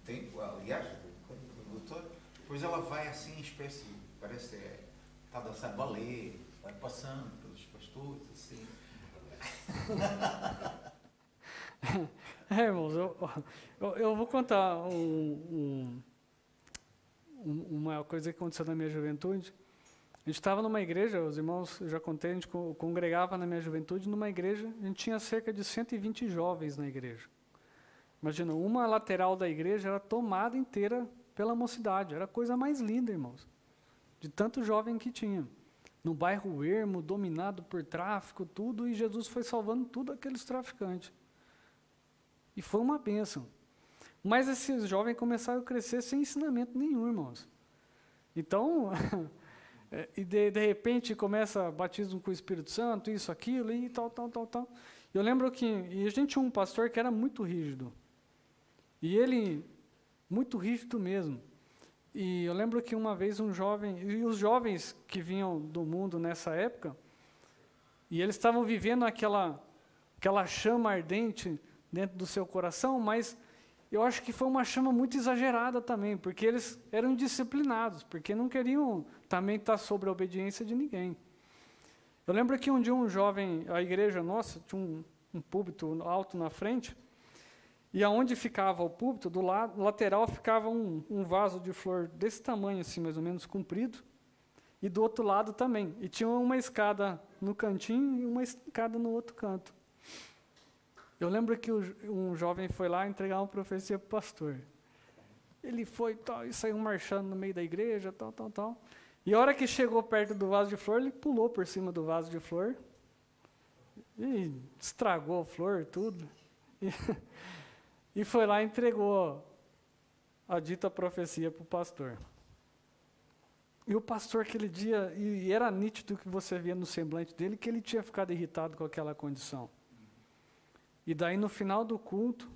tempo, aliás, do doutor, depois ela vai assim, espécie, parece está a dançar balé, vai passando pelos pastores, assim. Irmãos, eu vou contar uma coisa que aconteceu na minha juventude. A gente estava numa igreja, os irmãos, eu já contei, a gente congregava na minha juventude numa igreja, a gente tinha cerca de 120 jovens na igreja. Imagina, uma lateral da igreja era tomada inteira pela mocidade, era a coisa mais linda, irmãos, de tanto jovem que tinha. No bairro ermo, dominado por tráfico, tudo, e Jesus foi salvando tudo aqueles traficantes. E foi uma bênção. Mas esses jovens começaram a crescer sem ensinamento nenhum, irmãos. Então, e de repente começa batismo com o Espírito Santo, isso, aquilo, e tal. Eu lembro que a gente tinha um pastor que era muito rígido. E ele, muito rígido mesmo. E eu lembro que uma vez um jovem, e os jovens que vinham do mundo nessa época, e eles estavam vivendo aquela chama ardente dentro do seu coração, mas eu acho que foi uma chama muito exagerada também, porque eles eram disciplinados, porque não queriam também estar sob a obediência de ninguém. Eu lembro que um dia um jovem, a igreja nossa, tinha um púlpito alto na frente, e aonde ficava o púlpito, do lado lateral ficava um vaso de flor desse tamanho, assim, mais ou menos comprido, e do outro lado também. E tinha uma escada no cantinho e uma escada no outro canto. Eu lembro que um jovem foi lá entregar uma profecia para o pastor. Ele foi e saiu marchando no meio da igreja, tal. E a hora que chegou perto do vaso de flor, ele pulou por cima do vaso de flor e estragou a flor, tudo. E foi lá e entregou a dita profecia para o pastor. E o pastor aquele dia, e era nítido que você via no semblante dele, que ele tinha ficado irritado com aquela condição. E daí no final do culto,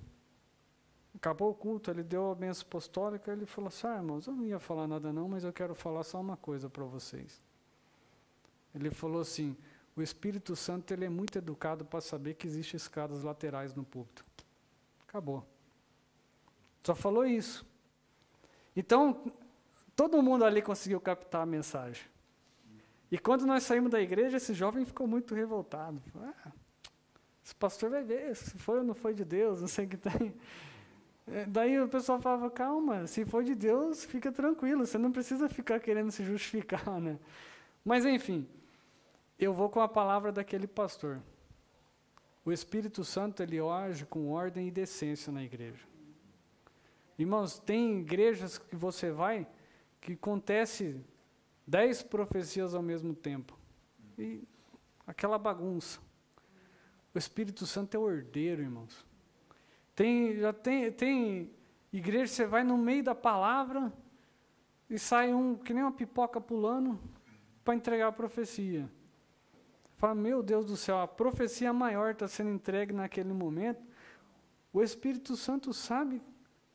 acabou o culto, ele deu a bênção apostólica, ele falou assim, irmãos, eu não ia falar nada não, mas eu quero falar só uma coisa para vocês. Ele falou assim, o Espírito Santo ele é muito educado para saber que existem escadas laterais no púlpito. Acabou. Só falou isso. Então, todo mundo ali conseguiu captar a mensagem. E quando nós saímos da igreja, esse jovem ficou muito revoltado. Esse pastor vai ver se foi ou não foi de Deus, não sei o que tem. Daí o pessoal falava, calma, se for de Deus, fica tranquilo, você não precisa ficar querendo se justificar, né? Mas enfim, eu vou com a palavra daquele pastor. O Espírito Santo, ele age com ordem e decência na igreja. Irmãos, tem igrejas que você vai, que acontece 10 profecias ao mesmo tempo. E aquela bagunça. O Espírito Santo é ordeiro, irmãos. Tem igreja que você vai no meio da palavra e sai que nem uma pipoca pulando para entregar a profecia. Fala, meu Deus do céu, a profecia maior está sendo entregue naquele momento. O Espírito Santo sabe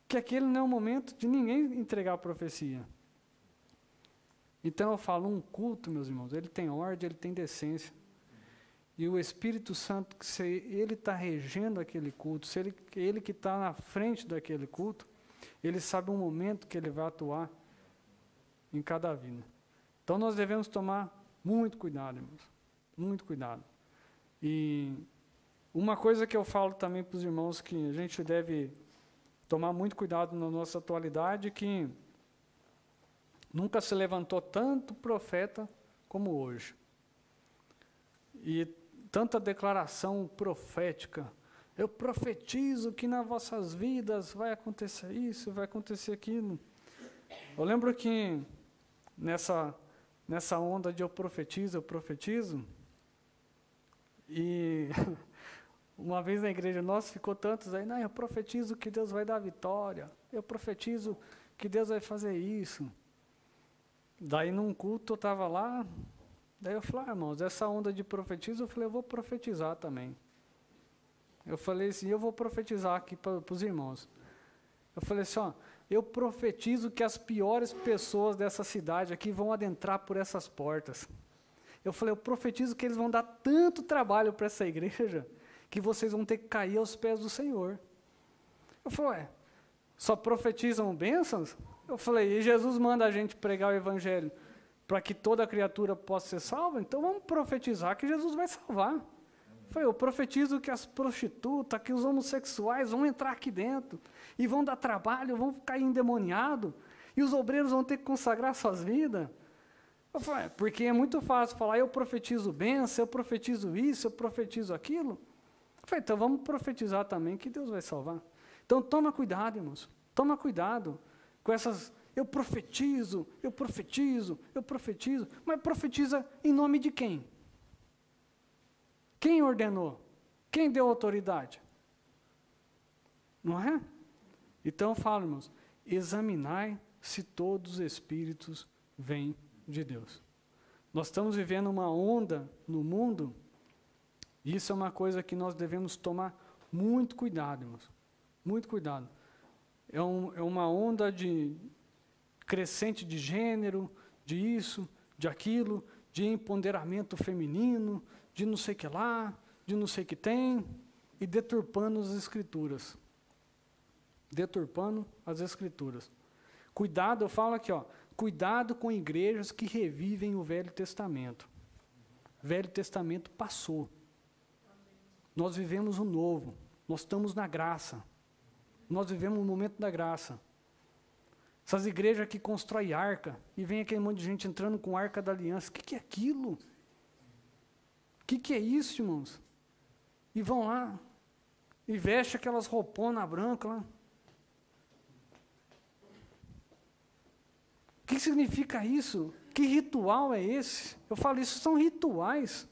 que aquele não é o momento de ninguém entregar a profecia. Então eu falo, um culto, meus irmãos, ele tem ordem, ele tem decência. E o Espírito Santo, se ele está regendo aquele culto, se ele que está na frente daquele culto, ele sabe o momento que ele vai atuar em cada vida. Então nós devemos tomar muito cuidado, irmãos. Muito cuidado. E uma coisa que eu falo também para os irmãos, que a gente deve tomar muito cuidado na nossa atualidade, que nunca se levantou tanto profeta como hoje. E tanta declaração profética. Eu profetizo que nas vossas vidas vai acontecer isso, vai acontecer aquilo. Eu lembro que nessa onda de eu profetizo, e uma vez na igreja nossa ficou tantos aí, não, eu profetizo que Deus vai dar vitória, eu profetizo que Deus vai fazer isso. Daí num culto eu estava lá, Daí eu falei, irmãos, essa onda de profetismo, eu falei, eu vou profetizar também. Eu falei assim, eu vou profetizar aqui para os irmãos. Eu falei assim, ó, eu profetizo que as piores pessoas dessa cidade aqui vão adentrar por essas portas. Eu falei, eu profetizo que eles vão dar tanto trabalho para essa igreja, que vocês vão ter que cair aos pés do Senhor. Eu falei, ué, só profetizam bênçãos? Eu falei, e Jesus manda a gente pregar o evangelho para que toda criatura possa ser salva? Então vamos profetizar que Jesus vai salvar. Eu falei, eu profetizo que as prostitutas, que os homossexuais vão entrar aqui dentro e vão dar trabalho, vão cair endemoniados, e os obreiros vão ter que consagrar suas vidas. Eu falei, porque é muito fácil falar, eu profetizo bênção, eu profetizo isso, eu profetizo aquilo. Eu falei, então vamos profetizar também que Deus vai salvar. Então toma cuidado, irmãos, toma cuidado com essas, eu profetizo, mas profetiza em nome de quem? Quem ordenou? Quem deu autoridade? Não é? Então fala, irmãos, examinai se todos os espíritos vêm de Deus. Nós estamos vivendo uma onda no mundo, e isso é uma coisa que nós devemos tomar muito cuidado, irmãos. Muito cuidado. É uma onda de crescente de gênero, de isso, de aquilo, de empoderamento feminino, de não sei o que lá, de não sei o que tem, e deturpando as escrituras. Deturpando as escrituras. Cuidado, eu falo aqui, ó, cuidado com igrejas que revivem o Velho Testamento. O Velho Testamento passou. Nós vivemos o novo. Nós estamos na graça. Nós vivemos o momento da graça. Essas igrejas que constroem arca, e vem aquele monte de gente entrando com arca da aliança. O que é aquilo? O que é isso, irmãos? E vão lá, e vestem aquelas rouponas brancas lá. O que significa isso? Que ritual é esse? Eu falo, isso são rituais.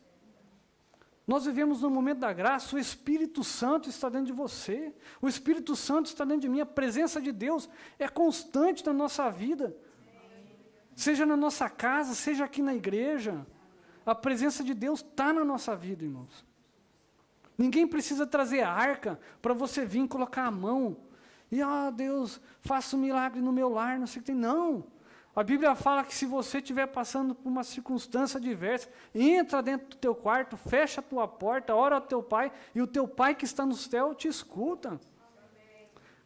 Nós vivemos no momento da graça, o Espírito Santo está dentro de você, o Espírito Santo está dentro de mim, a presença de Deus é constante na nossa vida. Seja na nossa casa, seja aqui na igreja, a presença de Deus está na nossa vida, irmãos. Ninguém precisa trazer a arca para você vir colocar a mão e, Deus, faça um milagre no meu lar, não sei o que tem. Não. A Bíblia fala que se você estiver passando por uma circunstância diversa, entra dentro do teu quarto, fecha a tua porta, ora ao teu pai, e o teu pai que está no céu te escuta.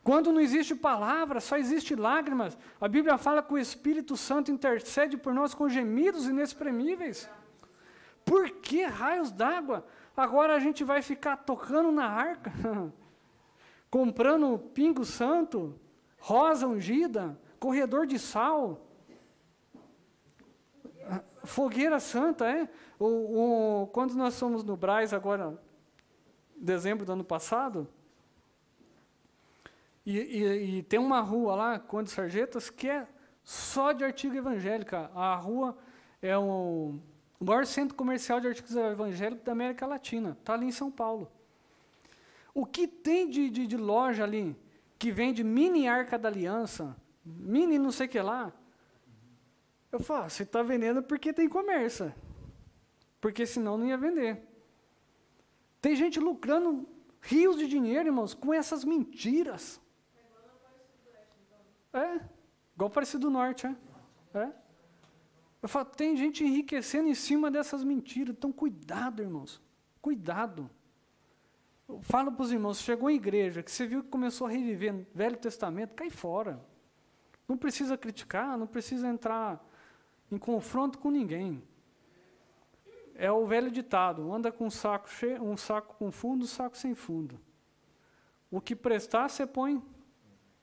Quando não existe palavra, só existe lágrimas. A Bíblia fala que o Espírito Santo intercede por nós com gemidos inexprimíveis. Por que raios d'água? Agora a gente vai ficar tocando na arca, comprando pingo santo, rosa ungida, corredor de sal, fogueira santa, é? Quando nós fomos no Brás, agora, dezembro do ano passado, e tem uma rua lá, Conde Sarjetas, que é só de artigo evangélico. A rua é o maior centro comercial de artigos evangélicos da América Latina. Está ali em São Paulo. O que tem de loja ali, que vende mini Arca da Aliança, mini não sei o que lá, eu falo, você está vendendo porque tem comércio. Porque senão não ia vender. Tem gente lucrando rios de dinheiro, irmãos, com essas mentiras. Igual Aparecido do Norte, Eu falo, tem gente enriquecendo em cima dessas mentiras. Então, cuidado, irmãos. Cuidado. Eu falo para os irmãos, chegou em igreja, que você viu que começou a reviver no Velho Testamento, cai fora. Não precisa criticar, não precisa entrar em confronto com ninguém. É o velho ditado, anda com um saco cheio, um saco com fundo, um saco sem fundo. O que prestar, você põe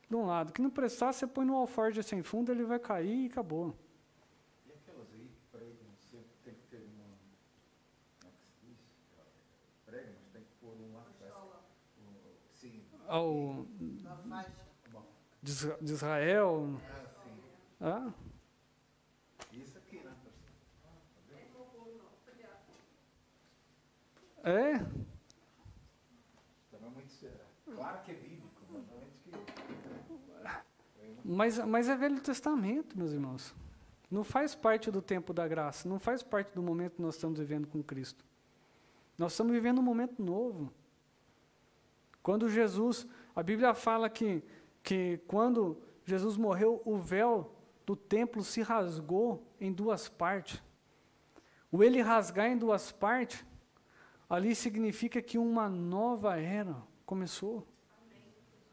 de um lado. O que não prestar, você põe no alforje sem fundo, ele vai cair e acabou. E aquelas aí que pregam, sempre tem que ter uma, como é que se diz? Pregam, mas tem que pôr um lá, sim. Uma faixa. De Israel. Sim. Isso aqui, né? Também é muito sério. Claro que é bíblico, mas Mas é Velho Testamento, meus irmãos. não faz parte do tempo da graça, não faz parte do momento que nós estamos vivendo com Cristo. Nós estamos vivendo um momento novo. Quando Jesus, a Bíblia fala que quando Jesus morreu, o véu do templo se rasgou em duas partes. O ele rasgar em duas partes, ali significa que uma nova era começou.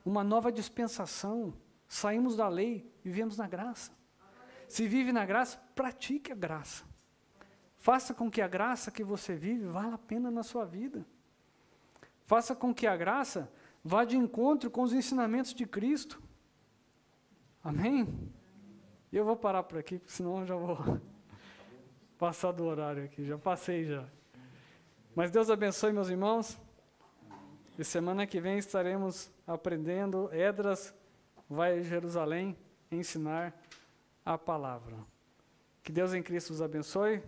Uma nova dispensação. Saímos da lei, vivemos na graça. Se vive na graça, pratique a graça. Faça com que a graça que você vive valha a pena na sua vida. Faça com que a graça vá de encontro com os ensinamentos de Cristo. Amém? E eu vou parar por aqui, porque senão eu já vou passar do horário aqui. Já passei já. Mas Deus abençoe, meus irmãos. E semana que vem estaremos aprendendo. Esdras vai a Jerusalém ensinar a palavra. Que Deus em Cristo os abençoe.